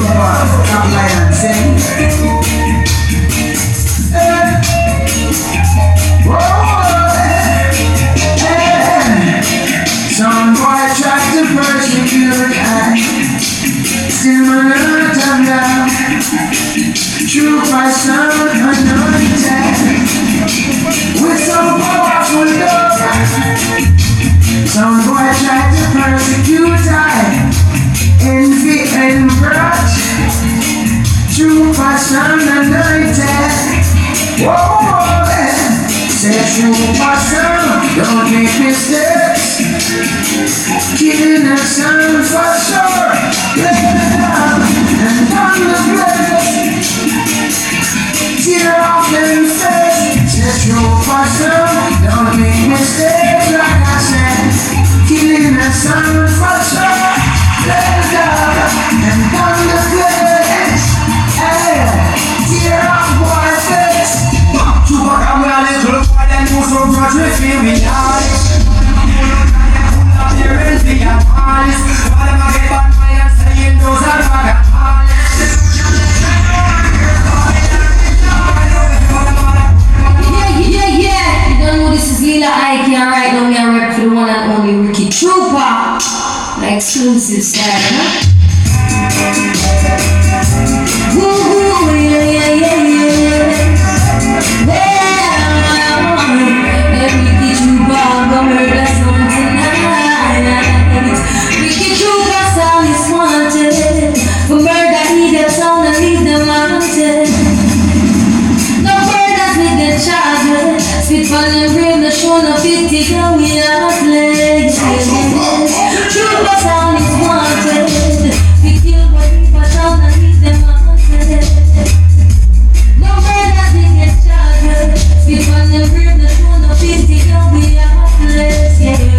trooper, top line and sing. Some boy tried to persecute I still alert and down. Trooper sound anointed with some powerful love. Some boy tried to persecute I envy and grudge. Trooper sound anointed. Whoa, say trooper sound, don't make mistakes. Killing a sound for sure. Let it down and down the place. Tear off them face. Say trooper sound, don't make mistakes. Like I said, killing a sound for sure. Let it down and down the place. Hey, tear off boy face. Trooper come with a little boy, then do some grudge with me, we die. Right now, we are rep for the one and only Ricky Trooper, the exclusive style, huh? Woo, yeah. Ricky Trooper, gonna murder some tonight. Ricky Trooper sound is wanted for murder, he that sound and leave them wanted. No murders with the charges, spit on the rim, the show no 50, can we not play? Trooper sound is wanted, we kill but Trooper sound and leave them wanted. No murders with the charges, spit on the rim, the show no 50, can we not play? Yes.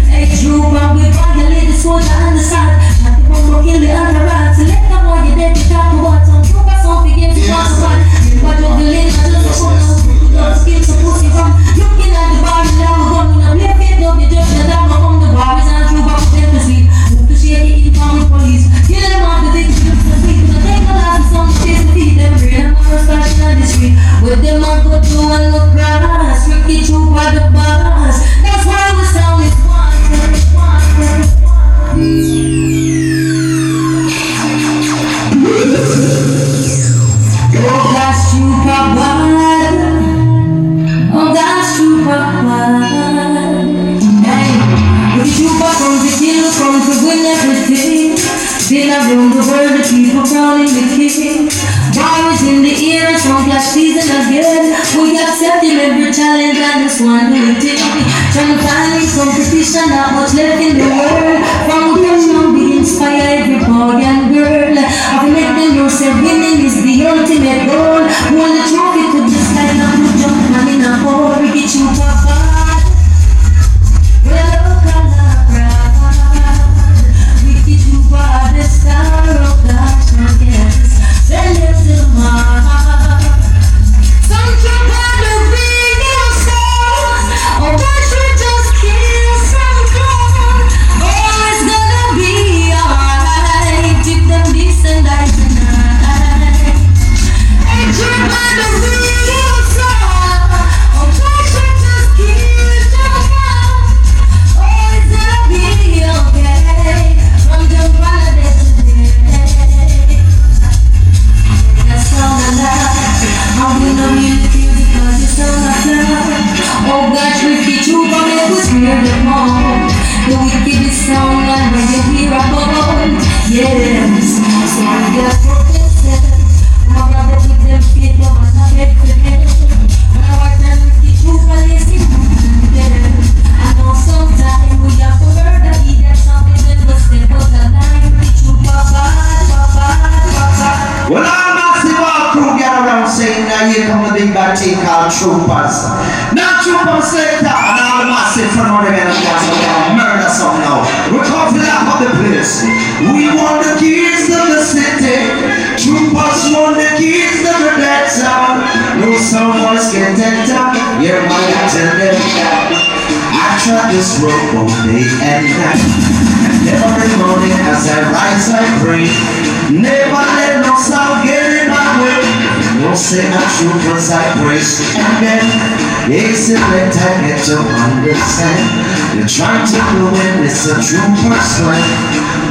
Hey Trooper, we violate the soldier and the side. Not the bomb, kill the other rat. Select the boy, you dead, you talk about some Trooper sound, begin to pass the one. But juggling, I just want to skills to pussy from. Looking at the bar, and now we're going to play fit. Don't be just the dog on the bar. It's not true, but we're to sleep. Move to shake it in the police. Kill them off the things to the street. Gonna take a lot of some chase to feed them. Real and more flashing on the street. With them on go through and look grass. Ricky Trooper the boss. That's why we sound is wanted. Oh, that's Trooper bad. Oh, that's Trooper bad. Hey, the Trooper comes to kill, comes to win everything. Still around the world, the people crowning the king. Bars in the air, soundclash season again. We accept him every challenge and this one new thing. Trying to find his competition, not much left in the world. From touchdown, we inspire every boy and girl. I've met them know say winning is the ultimate goal. Won the trophy to the sky, now we jump man in a hole. Ricky Trooper bad. Well, Ricky Trooper, the star of God's yes. Send him to the mark. Some Trooper, the radio sound. Oh, that should just kill some clown. Oh, it's gonna be alright. Keep them decent like tonight. Hey, Trooper, the radio sound. Oh, that should just kill some clown. Oh, it's gonna be okay. From the holiday today. That sound alive. How we know you feel because you sound alive. Oh gosh, Ricky Trooper, make us hear them all. The wickedest sound and when you hear a bone. Yes, so I get protected. My brother with them feet, no man a head to head. When I watch them Ricky Trooper, they see them. I know sometimes we have to murder, eat that something that was step out the line. Ricky Trooper, bad. Well, I'm massive all crew get around saying now here come the big bad thing called troopers. Now troopers later and all the massive from all the men and guys are gonna murder some now. We're confident of the place. We want the keys to the city. Troopers want the keys to the dead town. No someone's getting down. You're my attendant. I try this road both day and night. And every morning as I rise I pray. say a troopers I praise. And then excellent I get to understand. You're trying to ruin this a trooper slang.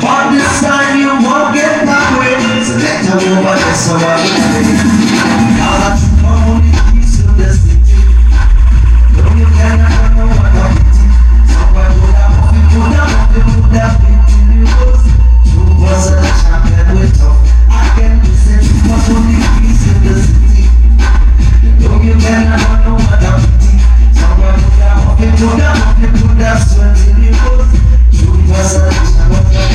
But this time you won't get that way. So let her over this so I will say. Now that you only piece of the city. No, you cannot know what I'm eating. So I would have been till you was. Troopers are the champion with tough. I can be said troopers only piece of the city. No, you cannot know what I'm eating. So I would have sweat till you was. Troopers are the champion.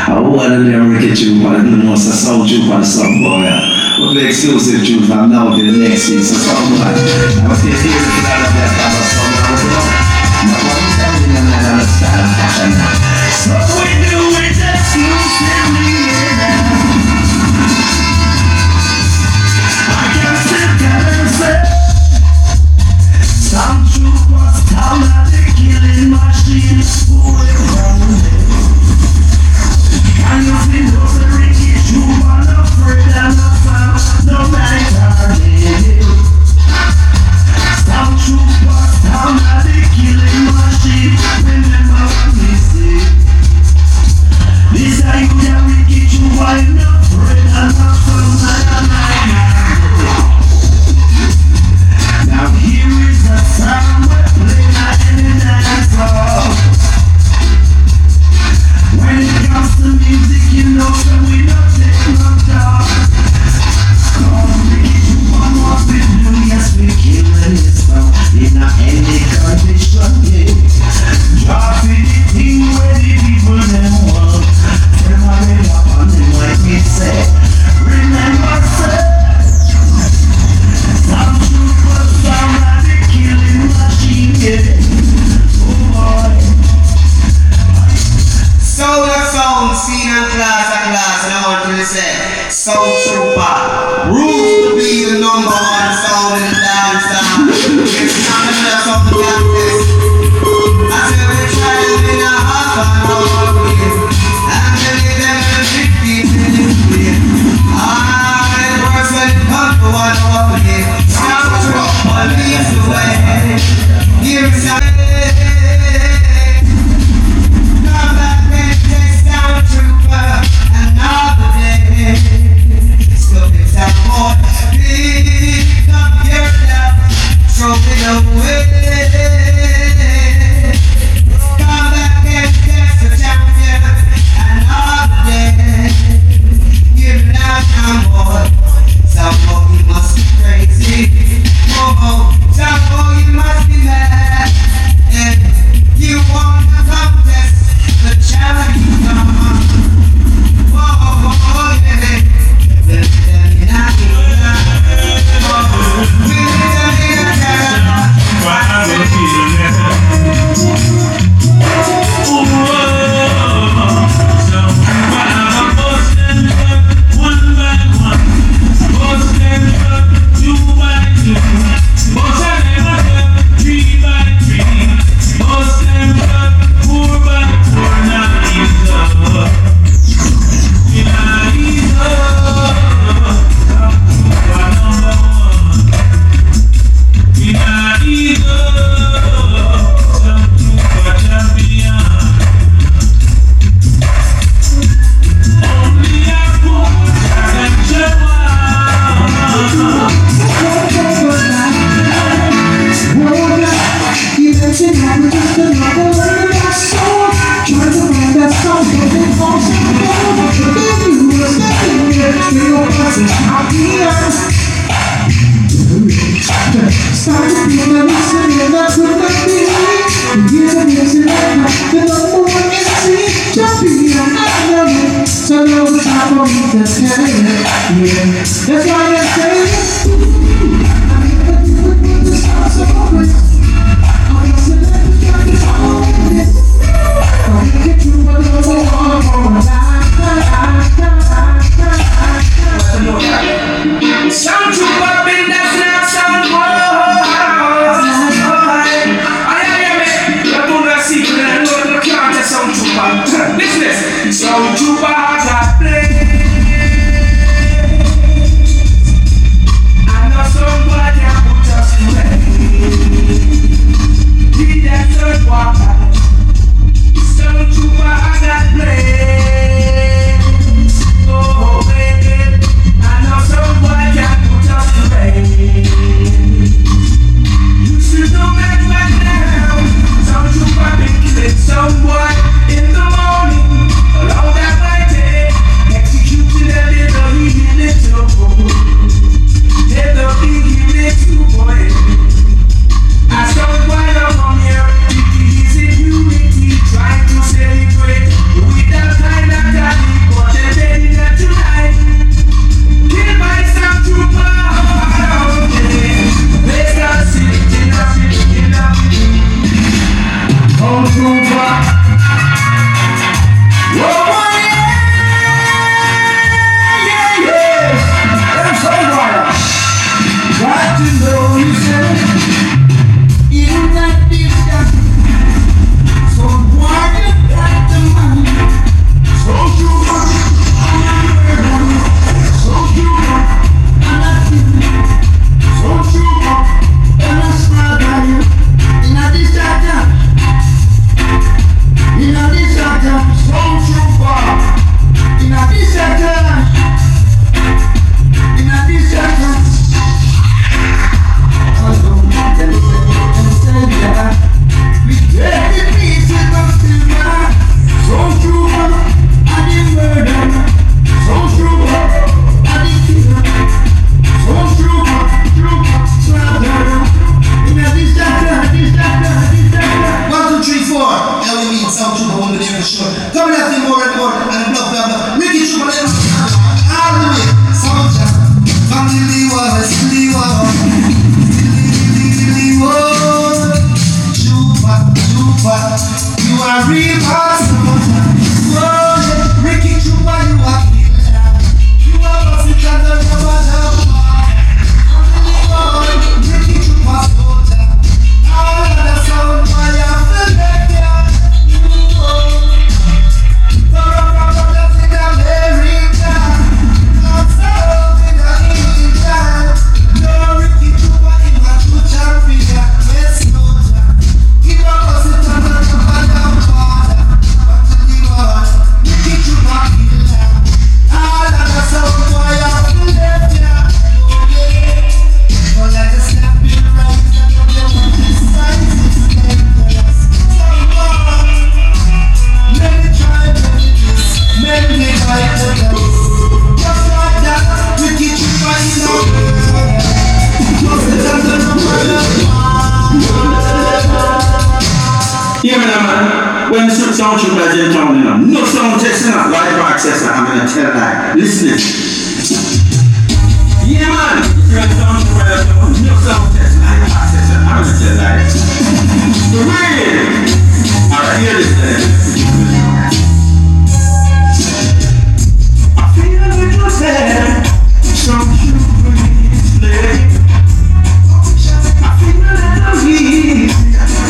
I want to Ricky Trooper, the most soul trooper, some boy. We'll play exclusive truth from now to the next week, so some boy. I was here to that of that type of song. No one is telling them that I'm a style of fashion. So we do it exclusively, I can sit down and say some troopers down at the killing machine. And you see those Ricky Trooper, no afraid and no sound, no night or day. Some troopers down at the killing machine. Remember what we say. This are you, the Ricky Trooper, no afraid and no sound, night or day. Now here is a sound we're playing at any dance hall. When it comes to music, you know that we don't take no talk. Cause Ricky Trooper what we do, yes we killing it stuff in any condition, yeah. Drop anything where the people them want. Them a read up on them like me say. Remember say, some troopers sound like the killing machine, yeah. Oh boy. So the sound, scene and class, and I want to say, Sound Trooper, rules to be the number one sound in the dance sound. It's not another sound to practice. I say we try it in a half an hour place, and then we them in 15 minutes place. It works when it comes to 1 hour place. Sound Trooper leads the way. Give me some. Trooper, another day. So it's a more pick up your love, throw it away. Come back and test the champion, another day. Give it out some more. Some more you must be crazy. Oh, some more you must be mad. And you want to contest the champion. That's why I say Sound Trooper, been dancing out sound boy. I am it. I don't know secret and I know you can't tell Sound Trooper. Business. Sound Trooper got play. the name for sure. Come here, thing more and more, and blah blah blah. Ricky Trooper, let us all the way. Sound jam. Family was, Trooper, you are real awesome. Whoa, Ricky Trooper, you are killer. You are busting and the rubber dub. Ricky Trooper, soldier. All of the sound, I am the legend. From in America, outside in England. No Ricky Trooper in my true champion, West soldier. Give up us it and the rubber dub father. But to the world, Ricky Trooper killer. All of the sound, I am the legend. Well, I just snap it right and you want this side system. Many try, many this, many fight the dance. Just like that, Ricky Trooper is out there. Just the dance and the Yeah, man. When the sound troopers in town, you know, no sound testing, live access, I'm gonna tell that. Listen. Yeah, man. When the sound troopers in town, no sound testing, live access, I'm gonna tell that. The real. Alright, here this is. I feel a little sad. Some troopers play. I feel a little heat,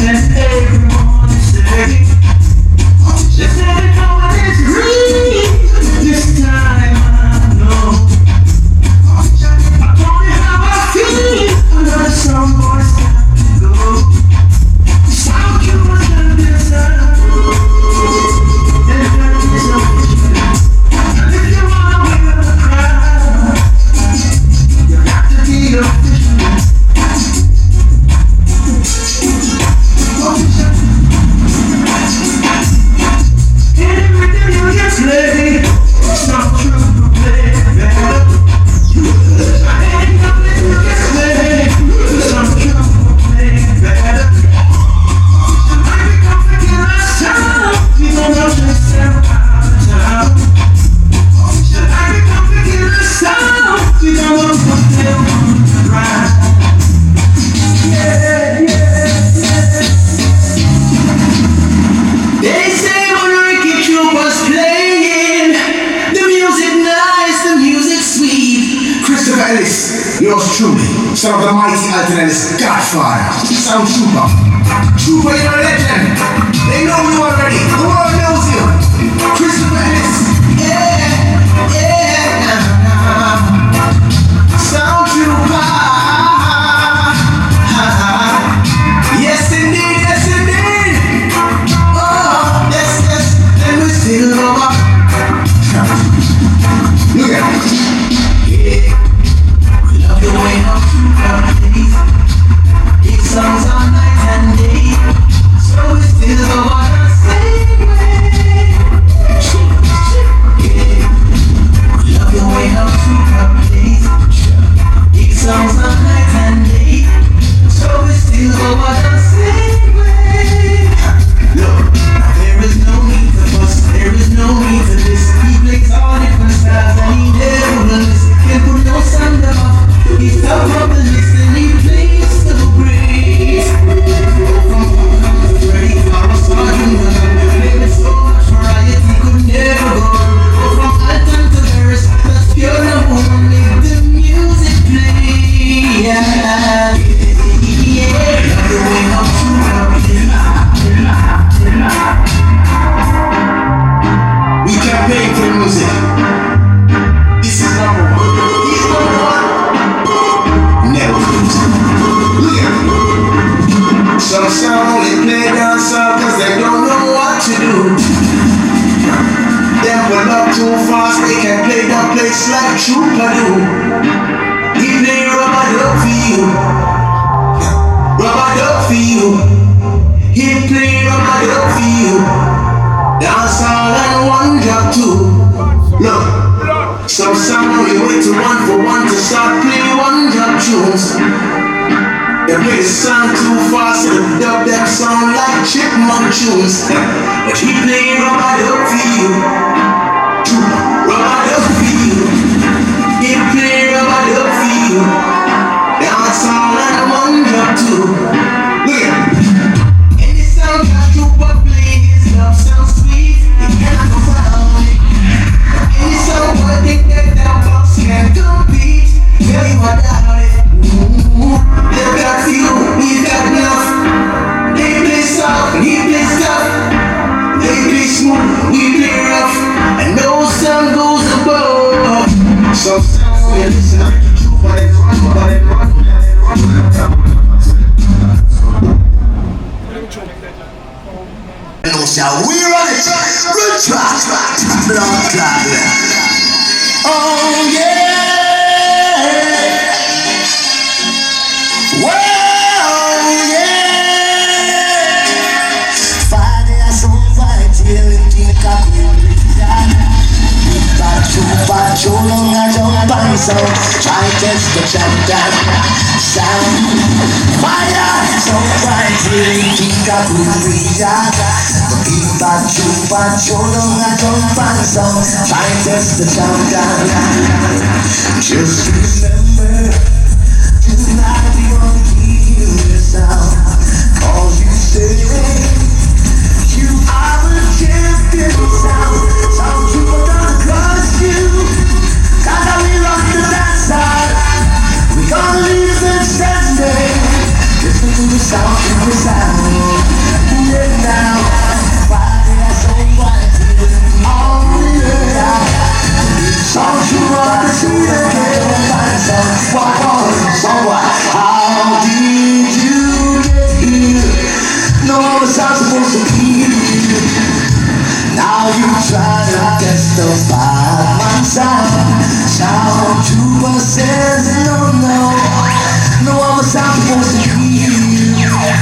and everyone is saying, let's let it go and it's real. This time I know. I told you how I feel. Another song boys got to go. Sound you must understand. And there is no issue. And if you wanna win the crowd, you have to be official. Everything you can play, some true play better. Anything you can play, some true play better. I become the killer sound, people know just how to. I become the killer sound, you don't know what they want to ride. Yeah, yeah, yeah. They say when Ricky Trooper's playing, the music nice, the music sweet. Christopher Ellis, yours truly, son of the mighty Alton Ellis, Godfather, Sound Trooper. Trooper, you're a legend. They know you already. The world knows you. Christopher Ellis, yeah, yeah. Sound Trooper. Yes, indeed, yes, indeed. Oh, yes, yes, and we still go up. Look at it. Yeah, we love the way how Trooper plays. Big songs all night and day, so we still go on the same way. Yeah, we love the way how Trooper plays. Big songs all night and day, so we still go on the same way. Look, there is no need to fuss, there is no need to this. He plays all different styles and he never will miss. Can't put no sound off. He's top of the list and he plays so great. From Pop to Freddie, Farrah, Sergeant, and played with so much variety, could never go wrong. From Alton to Harris, that's pure number one. Make the music play. Yeah, yeah. Love the way how Trooper plays. We campaign for music. This is number one. He's number one. Never lose. Look at it. Some sound only play dancehall cause they don't know what to do. Them pull up too fast, they can play that place like Trooper do. He play rubber duck for you. Rubber duck for you. He play rubber duck for you. Dancehall and one drop too. Look, some sound only wait to one for one to start play one drop tunes. They play the sound too fast, so the dub them sound like chipmunk tunes. But he play rubber dub for you. Rubber dub for you. He play rubber dub for you. Dance all and one drop too. Look at it. Any soundclash play his love sounds sweet. You cannot go around it. Any sound boy think that box can compete. Yeah, you are down it. They've got few, we've got enough. They play soft, we play stuff. They play smooth, we play rough. And no sound goes above. So sound we listen up to you, but it run. No sound, we run it. Run track, blood clot. Oh yeah. So try test the champion sound fire so bright till kick up with try test the champion. Just remember tonight we won't hear the sound, 'cause you say you are the champion sound. Sound people gonna crush you. Cause we rock the dance hall. We gonna leave them standing. Listen to the sound, yeah now. Why they are so white? Oh yeah. Sound you rock the street again. Someone, how did you get here? No one was supposed to be here. Now you try to test the fireman sound. Sound trooper says no one was supposed to be here.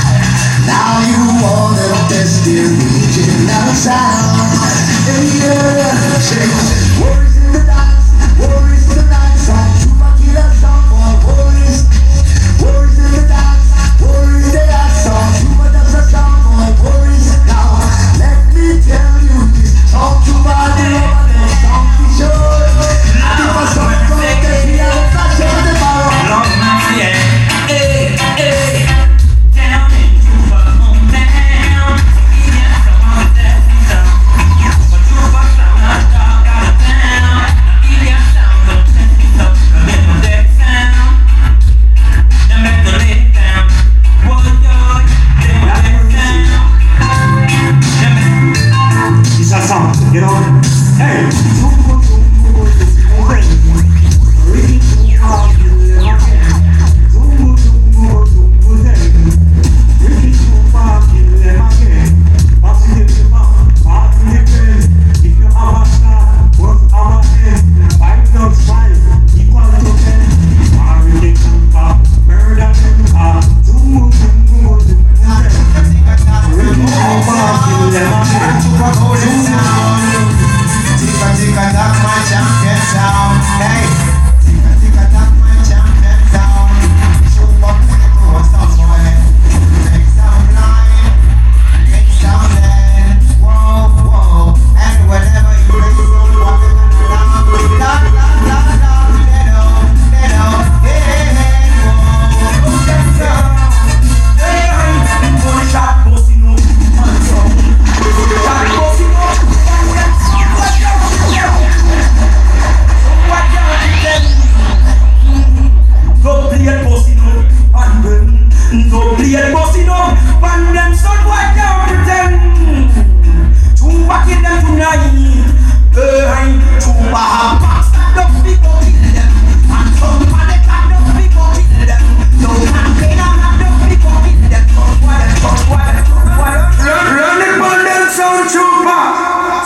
Now you wanna test the original sound. Yeah, say, worries in the dance, sound trooper killer sound for worries. Worries in the dance, worries they are sound trooper does a sound for worries. Now let me tell you this, talk to body rubber, sound for sure. Give us some progress, we have a flash of the barrel. Yeah, hey, hey, down into the home down. Yeah, come on, that's the sound. But you fuck sound, not dog out of town. Yeah, sound, don't test me so. Come in from that sound. Now back to lay it down. Whoa, yo, then we lay it down. It's a song, you know. Hey,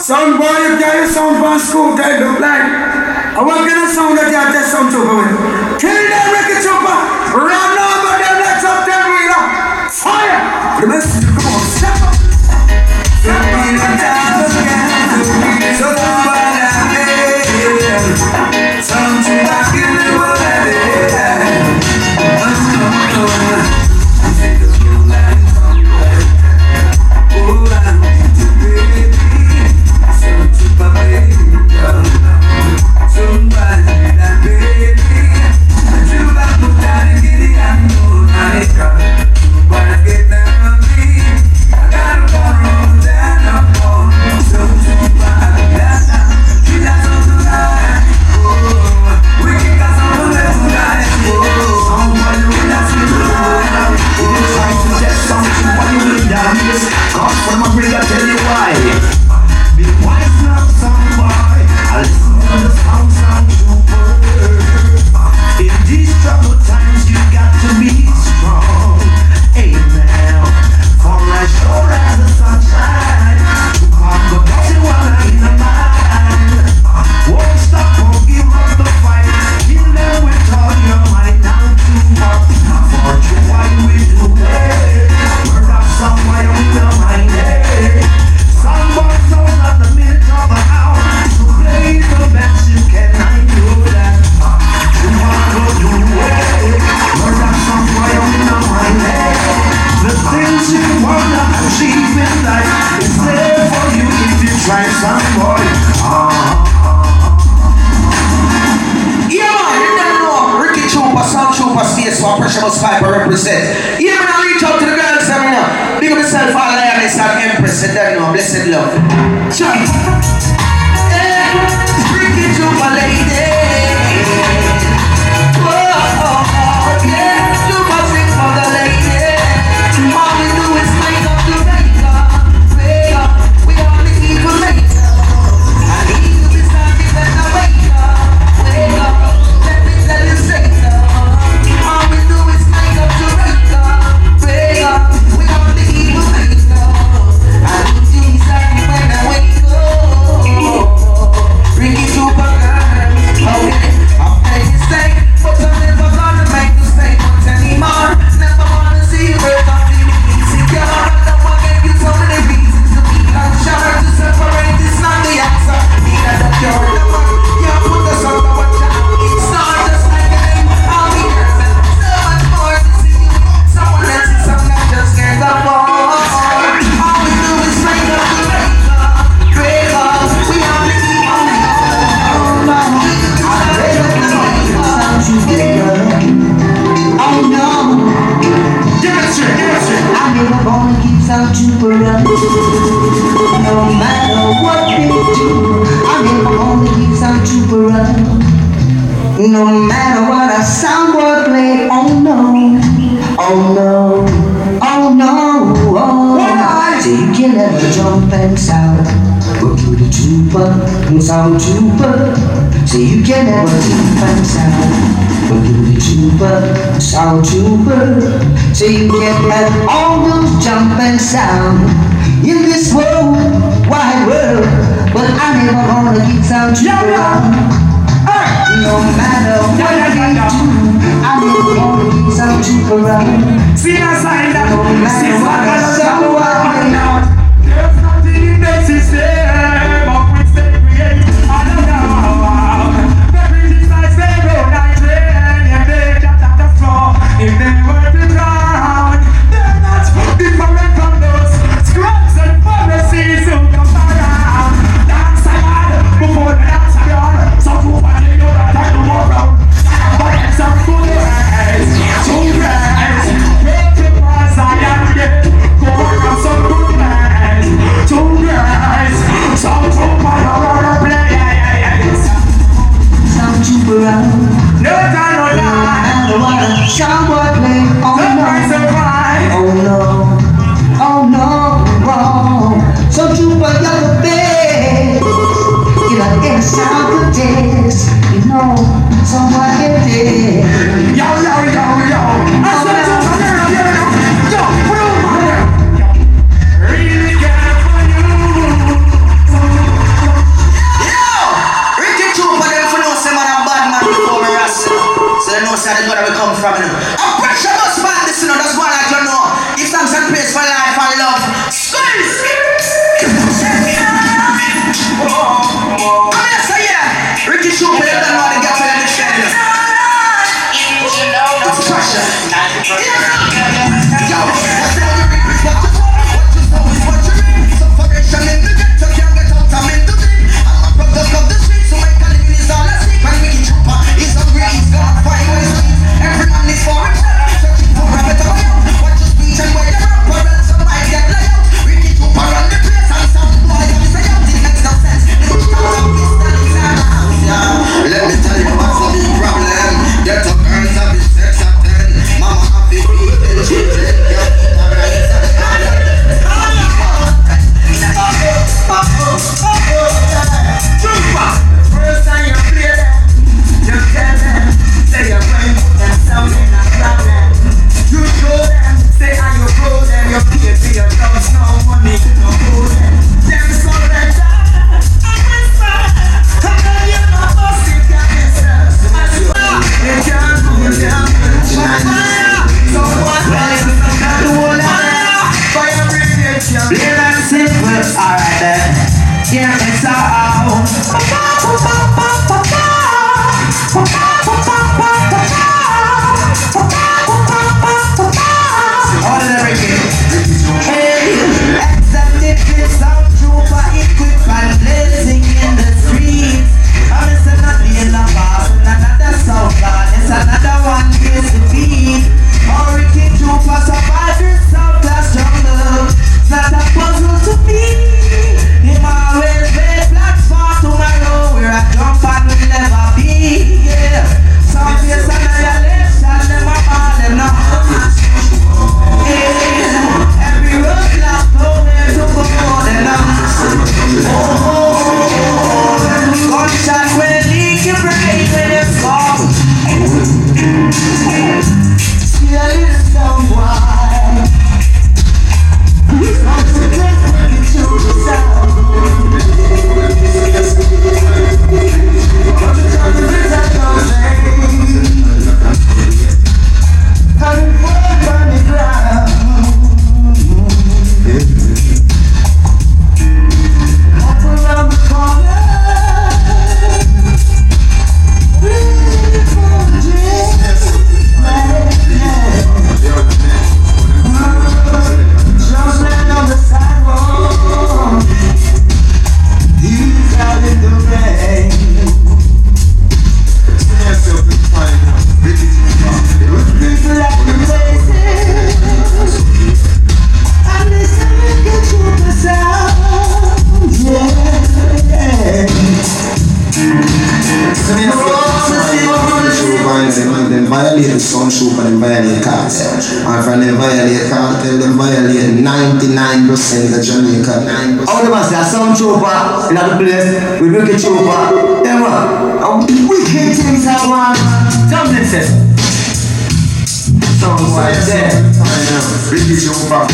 Sound boy, you carry sound from school, they look like. And what kind of sound that you have to sound trooper with? Kill them, rickytrooper! Run over them, let's up them wheeler! Fire! The best, come on, step up! So we don't have again, so the bad sound trooper, kill them already. some boy. Yeah, man, you don't know. Ricky Trooper, Sound Trooper, States for Pressure Bus Piper represent. Yeah, man, I reach out to the girls, I mean, big up myself, all lioness and empress, you don't know, blessed love. Sure. Ricky Trooper lady. Oh, yeah, Trooper sing for the lady. All we do is make up the wake up. We only people make up. I need to be starting when I wake up. Wake up, let me tell you straight up. All we do is make up to wake up. Wake up, we only people make up. I need to be starting when I wake up. Ricky Trooper girl, okay, I'll make a mistake, but I'm never gonna make the same ones anymore. Never wanna see you hurt, I'm feeling insecure. I don't wanna give you so many reasons to be unsure. To separate is not the answer. Need a cure. You put us on the watch out. It's not just like a name. All the girls and so much more to see you. Someone else's song that just can't go on. All we do is make up the wake up. We only keep on Oh no, I'm never gonna keep Sound Trooper up. No matter what they do, I'm never gonna keep Sound Trooper up. No matter what a soundboard play, oh no, oh no, oh no, oh. So you can never jump and shout, but to the trooper, Sound Trooper. So you can never jump and shout, but to the trooper, Sound Trooper. So you can have all those jump and sound in this world, wide world, but I never gonna keep Sound Trooper up. No matter what they do, I never gonna keep Sound Trooper up. See a sign that No matter what a soundboard play. there's nothing in the system, but we stay creative. I don't know. The criticize they roll and train, and they just at the floor. If they were to drown, they're not different from those scrubs and policies who come around. Dance hard before the dance beyond. Some people think you're not like the world. But it's a good rise, to rise. Make the price I am get. Go around some good rise, to rise. Some people are play. Sound Trooper up. No time, no No lie. matter what a soundboard play, oh Surprise, no, surprise. oh no, oh no, oh. So Trooper, you're the best. You know, in a sound contest, you know, someone get there. Yo, yo, yo, yo. I said to my girl, yo, put on my girl. Really care for you. Yo! Ricky Trooper, them for know say man a bad man before me rasta. So they know say that's where we come from, you know. I'm pressure bus band this, you know, that's one like you know. Give thanks and praise for life and love. Squeeze! Come here, say yeah. Ricky Trooper, you don't know how to get for them this thing, you know. It's pressure. Yo, what's the only request? What you know is what you mean. Suffocation in the ghetto, can't get out, I'm in the deep. I'm a product of the streets, so my living is all I see. When Ricky Trooper is hungry, he's gonna find ways to eat. Every man is for himself, searching for a better way out. Watch your speech and wear your up, or else some might get laid out. Ricky Trooper run the place, and some boy have say out. It makes no sense. The start of this that is in the house, yeah. Let me tell you what's the big problem. Get up girls have been sex at 10. Mama have been beaten, children get First time you play them, you tell them, say you're going to put them sound in a problem. You show them, say how you grow them, you pay for your dogs, no money, no hold them. Them surrender, I whisper, and then you know us, you can't miss us. I swear, you can't hold them. Fire, so what else is the kind of whole fire? Fire brigade, you Plain and simple, alright then. Yeah, it's all. All the reggae. Hey, executive Sound Trooper equipped and play. sound trooper them violate cartel. And from them violate cartel, them violate 99% of Jamaica. How do I say a sound trooper in the place with wicked trooper? Yeah man, wicked things are one. Soundsystem. Sound like that. rickytrooper,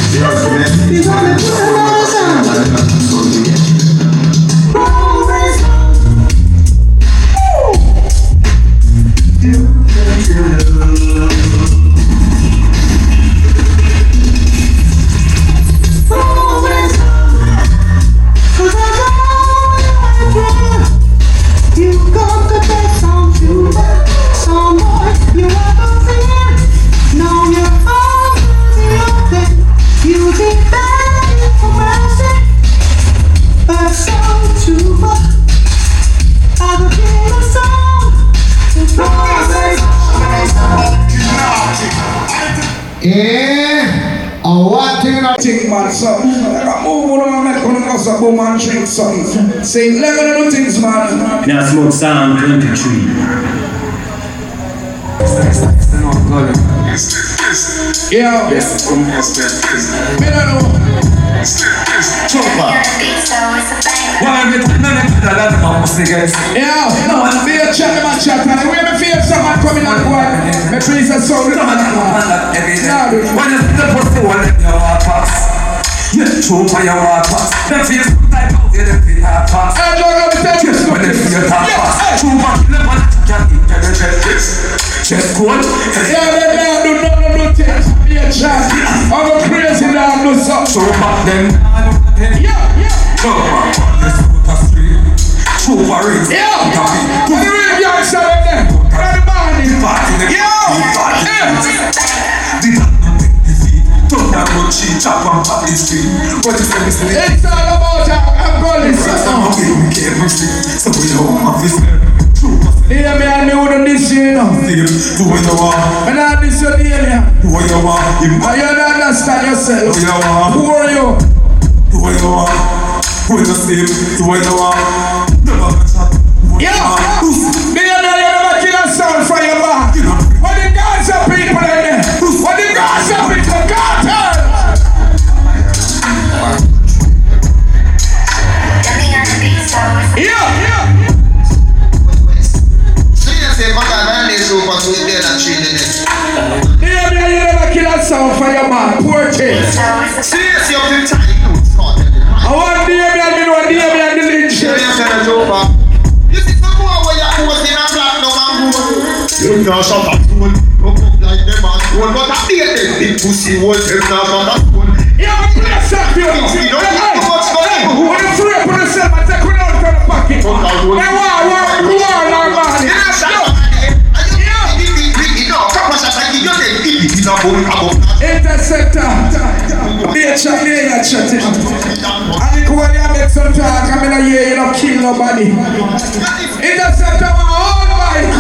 Yeah, one thing I think man, so I move on and make one of us a boom and drink something. Say 11 of the things man. Now smoke sound 23. Yeah, me don't know. Trooper. Why we don't Yeah, no, me a chat my chat and when me feel someone coming and going, me please a sound come and When you see the pussy one, let you walk past. You trooper, you walk past. Them feel some type out here, them feel hard past. I don't know the Just when they feel hard past. Trooper, the one that you can't get chest cold. yeah, they do no things. Me a chat, I'm a crazy now, no something. Trooper, them. Yeah. Trooper, let's go to street. Trooper, ring. Yeah, what the real young son of them? What the morning? Don't have no cheat, chop on pop his feet. What is the mistake? It's all about I'm going to We can't mix it, so we don't have this. Trooper, yeah, me and me wouldn't this you know. do what you want. And I this your name, yeah. Do what you want. And you don't understand yourself. Do what you want. Who are you? Do what you want. Who you sleep? Do what you want. Never catch up. Yeah. Me and you never kill a sound for your back. What the gods of people in there? What the gods of people? Cartel! Yeah. Seriously, my God, I trooper to be there and treating it. Me and you never kill a sound for your man. Poor thing. Seriously, you're too tight. I want me know the lynch. You see some more where you was in a Clarendom and gold. You can't shut up soul. You cook like them and gold. But I did them big pussy holes. Them not shut up soul. Yeah, but play a song for you. You don't need too much money. When you free up on yourself, I take one out of the pocket. They war, normal. You don't shut up. Interceptor. Nature chatting. I think when you make some talk, I'm in a year, you don't kill nobody. Interceptor, my own bike.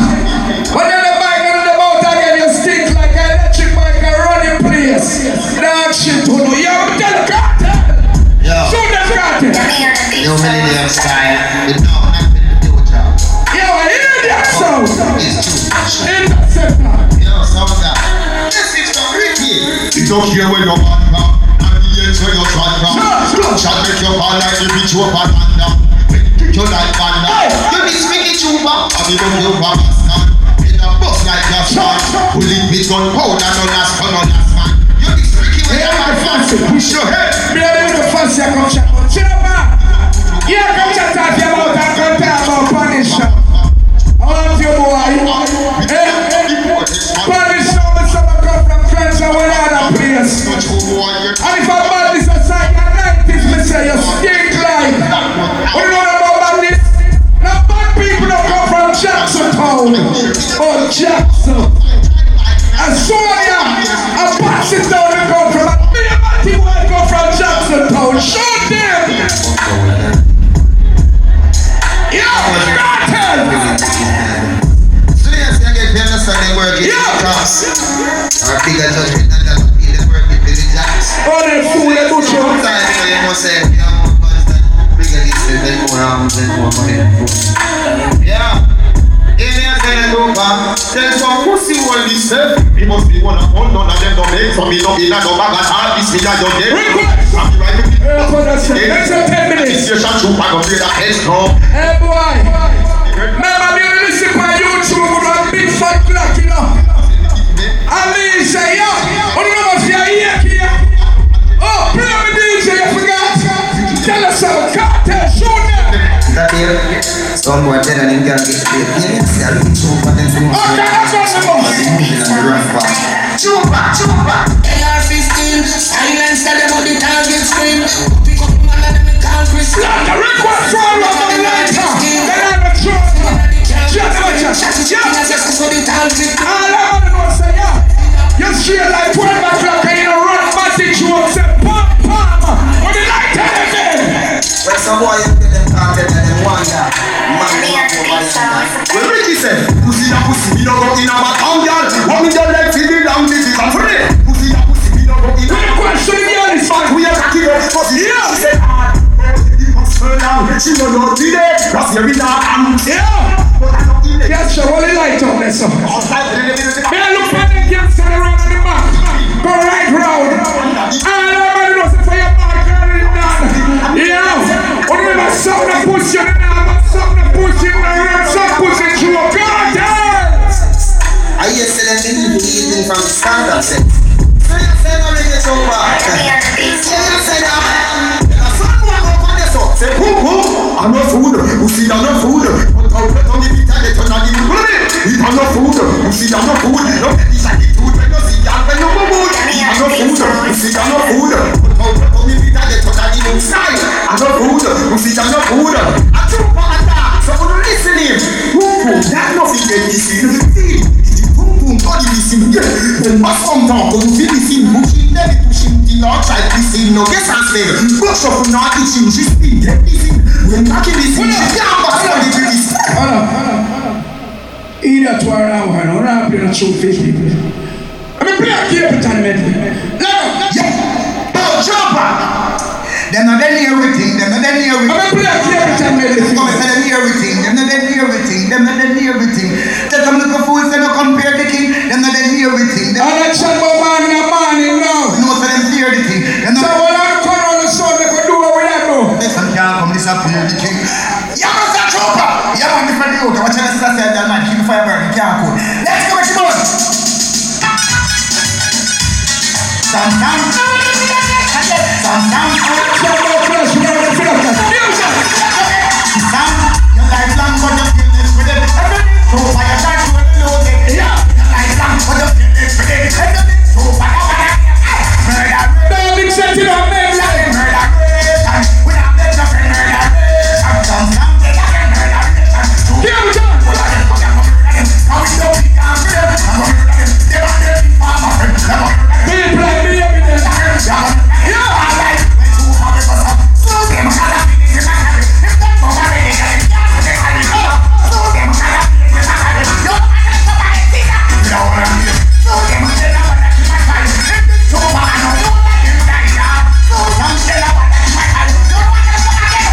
But then the bike on the boat again, you stink like an electric bike and run in place. Dog shit to do. You have to tell the cartel. Shoot the cartel. You millennium style. You know nothing to do with y'all. Yo, I hear that sound. It's too much. Interceptor. Yo, some of that. This is for Ricky. You don't care where you're at now. And the ends where you're trying from. Shall make your ball like the bitch over Panda. Pick your like Panda. You be speaking trooper. And you don't know what in a box like your son. Bullet with gunpowder, no last gun, no last man. You be freaky when you're at fancy. Push your head. Me a little fancy, I come chat. Chill up, man. Yeah, come chat about and come talk about punish. I want you, boy. Punish some come from friends and one other place. And if I bad this aside at night, this me say you stink like. What do you know about badness? Now bad people don't come from Jackson Town. Oh, Jackson. And Sonia, and pass it down and come from. Me and Matty want to go from Jackson Town. Shoot them. Yeah, cartel. Seriously, I get the understanding work in cross. Or bigger judgment than that feeling work in Billy Jacks. Oh, they fool, they do show. Sometimes you must say, you have more guns than bigger listeners, then more arms, then more money and food. Yeah. In here, then I go over. Tell some pussy what he said. He must be one of all, none of them don't make. So me don't in a no bag at all. This me that you get. I'm the right with it. Let's have 10 minutes. This your shot, you bag of play that head now. Hey boy, remember me to listen to YouTube with a big fat clock, you know. I mean, say, yo, what do you know if you're here? Oh, play on the DJ, you forgot. Tell us some cartel, show them. That here, someone tell them can't get the pay. See, I look so for them to know. AR-15, silence, tell them how the target scream. Pick up man and them can't crisp. The request for all of the lighter. Then I'm a truck. All I want to know is say, yeah, you straight like 12 o'clock and you don't run massive jokes and pam, pam. When the lighter is there. When some boy you get them content and them wonder, man, they want to buy them. Well, Ricky said, pussy a pussy, me don't go in a baton, girl. What me don't like to do down this is for it. Pussy a pussy, me don't go in a Good question, yeah, this man. we are talking about pussy. Yeah. She said, she don't know today. Cause you're in a Yeah. but I don't in it. Yes, sir, what the light on there, sir? May I look for the gangster around the back? Go right round. And everybody knows it for your back, girl, in that. Yeah. Remember, something to push you in there, something to push you in there, something pushing through a garden. I hear selling the evening from the standard set. So you say no reggae so bad. Yeah, you say that. Someone go for this one. Say, I'm not food. Pussy, I'm not food. But I'll put on the pizza, they turn on the eat I'm not food. Pussy, I'm not food. No, it's like the food. When you see that, when you move. I'm not food. Pussy, I'm not food. But I'll put on the pizza, they turn on the inside. I'm not food. Pussy, I'm not food. I took one attack. So when you listening, that nothing get this in. God listen, then pass on down, but you listen, pushing, never pushing, the Lord try to listen, no, guess I'm saying, brush up on our itching, she speak, get listen, when I can listen, she can't pass on the release. Hold on. Either to around one, or I'm playing a true fish people. I'm a player keep it on medley. Yeah. Oh, jumper. Them not then everything. Them not then everything. I'm a player keep it on medley. Come and tell them everything. Them not then everything. Them not then everything. Tell them look fools and no compare the king. Them not then everything. Them I'm a chamber man in the morning now. no for them fear the king. Them So not. when I come on the sun, they can do what we have to. Listen, can't come disappear the king. Yeah, Mr. Trooper. Yeah, man, different you. Watch your sister say that man keep the fire burning. Can't go. Let's go, Shimon. Sometimes. Chamber flash, we have to feel like that. Your lifelong, but you feel this with it. So fire time to load it. Yeah. Your lifelong, but you feel this with it. So fire. Murder. Don't be setting up, man. Murder. We have been suffering murder. Sometimes they are murder. Here we go. People like me every day.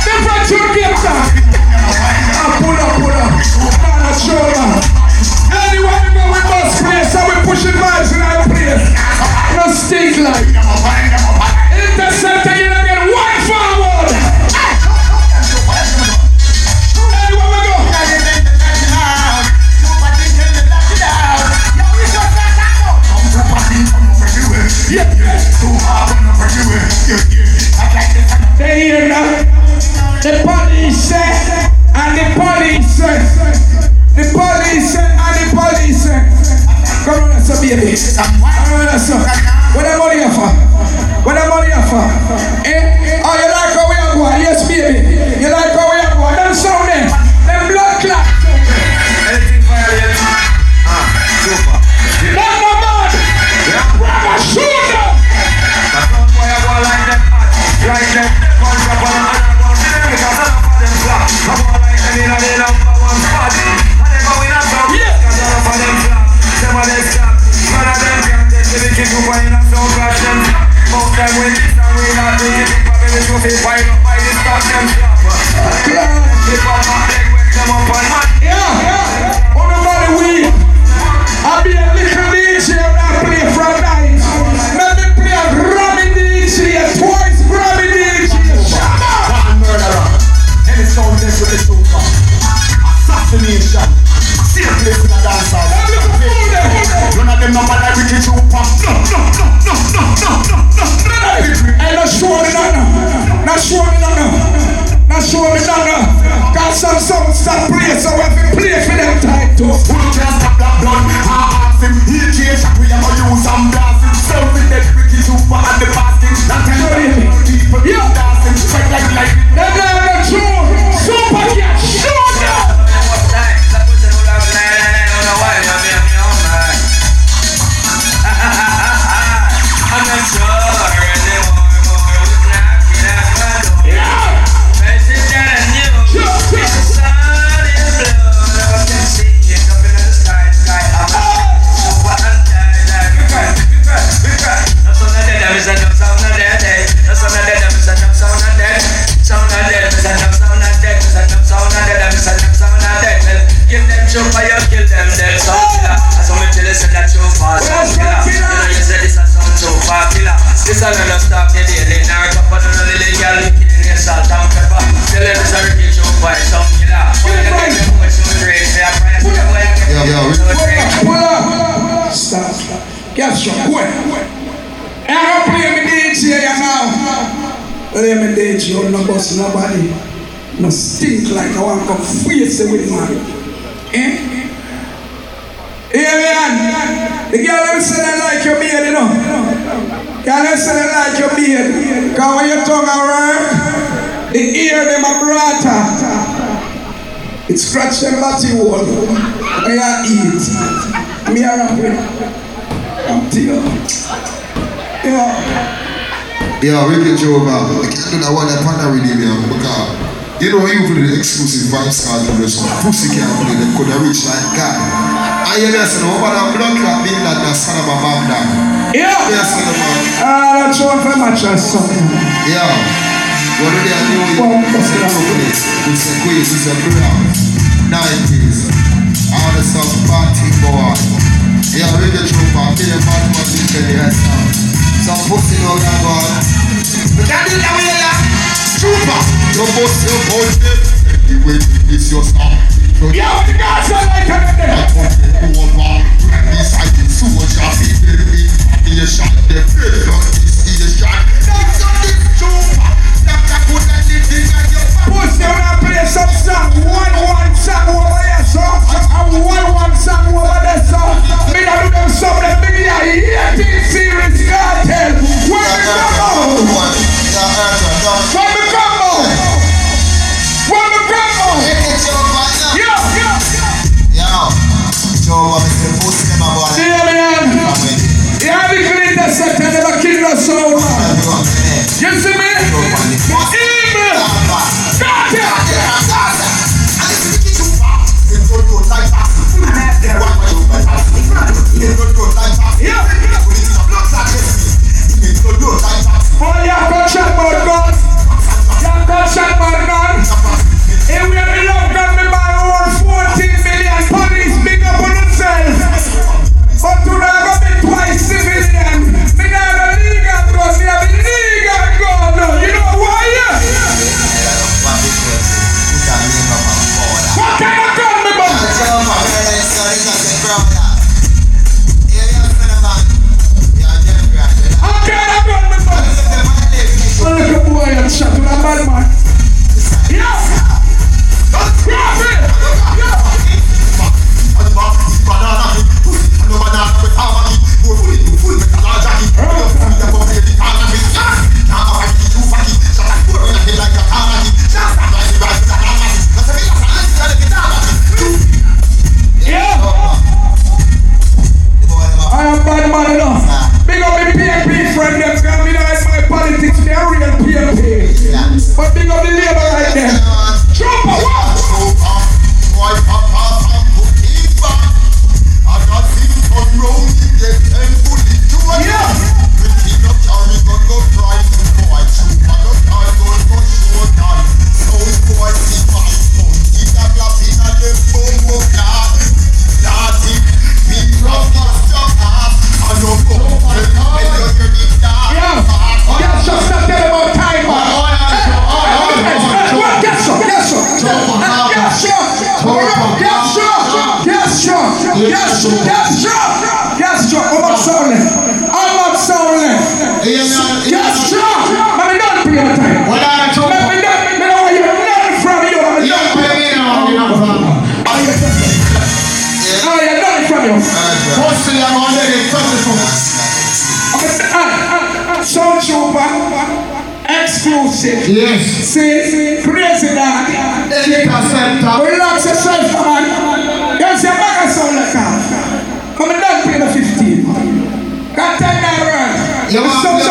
Different tune game time. Pull up. Man, a shoulder. Anyway, we go with bus place, so we pushing miles in our place. No stink like. Interceptor, you know, get one forward. Anyway, we go. They hear now. The police say, and the police say. The police say, and the police say. Come on, so baby. Come on, so. What the money you for? What the money you for? Eh? Oh, you like how we are going? Yes, baby. You like how we are going? Them sound them. Them blood clot. Anything violent? Super. Them no bad. I'm a shooter. That's not why I go like them. Like them. One drop on another one. Because I love them flat. I go like them in a day number one spot. I never win a song. Because I love them flat. Them are them flat. None of them can Ricky Trooper. Assassination. See a place in a dancehall. None of them number like Ricky Trooper. Hey, not sure me none. Not sure me none. Not sure me none. Got some songs that play, so we have to play for them tight too. Who can't stop that blood? I ask him. He change. We have to use some blasting. Selfie dead Ricky Trooper at the basket. Not telling people dancing. Strike like lightning. That's true. Super cat. Sure now. I'm not sure anymore. Message that I knew. It's a sun in blood. Never can see it up in the sky. I'm a super anti-life. We cry. No sound of dead, I'm a sound of dead. No sound of dead, I'm a sound of dead. Sound of dead, I'm a sound of dead. Sound of dead, I'm a sound of dead. Well, give them chupa, you kill them dead. Sound killer. I saw me tell you, say that chupa, sound killer. You know you say this a sound chupa killer. This a little stop the daily. Now I pop on a little girl, killing your salt and pepper. Tell them it's a Ricky chupa, sound killer. When you get them boys so crazy, I pray for the way I get so crazy. Pull up. Stop. Get strong. Quick. I don't play me DJ now. Play me DJ, you don't bust nobody. No stink like I want to come face it with man. Eh? Yeah, man. The girl them say they like your beard, you know. Girl them say they like your beard. Because when your tongue around, the ear them a brata. It scratch them body wall. When you eat. Me a rap it. I'm tear. Yeah, Ricky Trooper. I can't do that one that partner with him here because you know you play the exclusive vibes card to the song. Pussy can't play them could have reached like God. And you know, so over that blood clot being that son of a bomb down. Yeah. Yes, son of a. That's one for mattress something. Yeah. What do they do? It's a place. It's a quiz. It's a brown. 90s. All the stuff party boy. Yeah, Ricky Trooper. Be a bad one in the sound. Some pussy no that one. But that is how we are. Trooper. Your boss, your boss. Anyway, it's your song. Yeah, what the guys are like that? I want to go over. Beside the soldier, be a shot. The is a shot. That's on this Trooper. That's what I did in your Push them and play some song. One song over there, song. And one song over there, song. Me not do them some that big 18 series cartel. Where we come on? Where we come on? Where we come on? Yeah, man. Yeah, the greatest set I never killed us so man. You see me? Evil. Boy, you got shot about guns. You got shot about guns. And we have love gun me by over 14 million police big up on themselves. But to not go be twice civilian. Me not a legal gun, me have a legal gun. You know why? I'm up sound left. Castro, I'm not pay my time. What are the trouble? I know you're not from you. I'm Yeah, not pay me now. Oh, you're not from you. Pussy, I'm on there. Touch the phone. Sound Trooper, Xclusive. Yes. See, crazy dog. INTERCEPTOR. Relax yourself, man. You see, I'm not sound like that. I'm not paying the 15. Got 10 naira. You want to